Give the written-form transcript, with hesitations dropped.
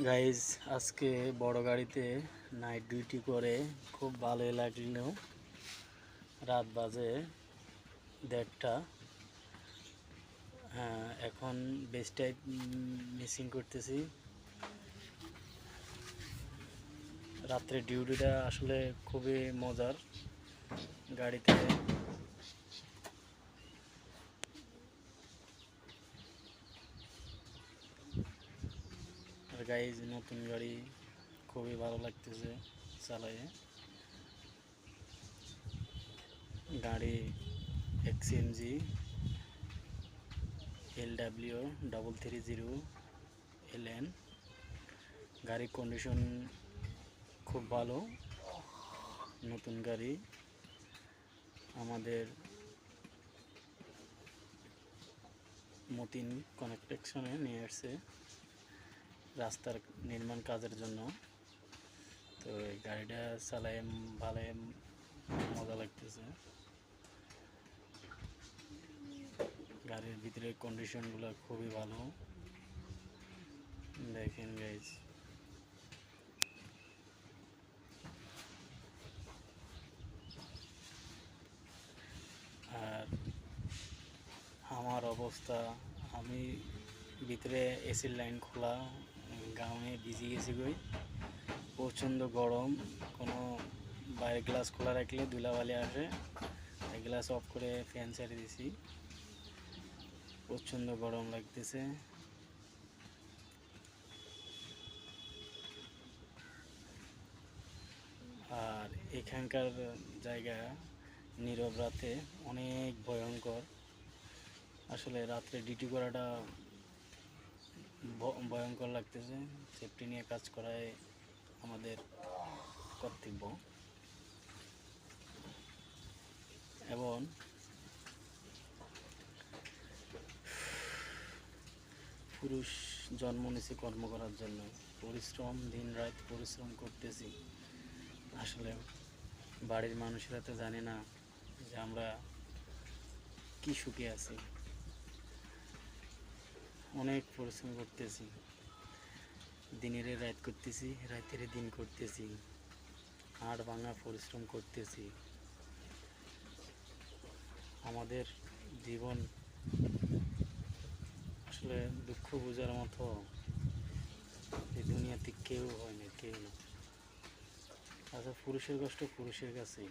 Guys আজকে বড় গাড়িতে নাইট ডিউটি করে খুব ভালোই লাগলো। রাত বাজে 1:30। হ্যাঁ, এখন বেস্ট টাইপ মিসিং করতেছি। রাত্রে ডিউটিটা আসলে খুবই মজার গাড়িতে। আর গাইজ নতুন গাড়ি খুবই ভালো লাগতেছে চালায়ে। গাড়ি XCMG LW330LN। গাড়ির কন্ডিশন খুব ভালো, নতুন গাড়ি। আমাদের মতিন কনস্ট্রাকশনে নিয়ে আসছে রাস্তার নির্মাণ কাজের জন্য। তো এই গাড়িটা চালায় ভালো মজা লাগতেছে। গাড়ির ভিতরে কন্ডিশনগুলো খুবই ভালো, দেখেন গাইজ। আর আমার অবস্থা, আমি ভিতরে এসির লাইন খোলা, গামে ভিজে গেছি গই, প্রচণ্ড গরম। কোনো বাইরের গ্লাস খোলা রাখলে ধুলাবালি আসে, এই গ্লাস অফ করে ফ্যান ছেড়ে দিছি। প্রচণ্ড গরম লাগতেছে। আর এখানকার জায়গা নীরব রাতে অনেক ভয়ঙ্কর। আসলে রাত্রে ডিউটি করাটা ভয়ঙ্কর লাগতেছে। সেফটি নিয়ে কাজ করায় আমাদের কর্তব্য। এবং পুরুষ জন্ম নিয়েছে কর্ম করার জন্য, পরিশ্রম, দিন রাত পরিশ্রম করতেছি। আসলে বাড়ির মানুষেরা তো জানে না যে আমরা কি সুখে আছি। অনেক পরিশ্রম করতেছি, দিনের রাত করতেছি, রাতের দিন করতেছি, হাড় ভাঙা পরিশ্রম করতেছি। আমাদের জীবন আসলে দুঃখ বোঝার মতো এই দুনিয়াতে কেউ হয় না, কেউ না। আচ্ছা, পুরুষের কষ্ট পুরুষের কাছেই।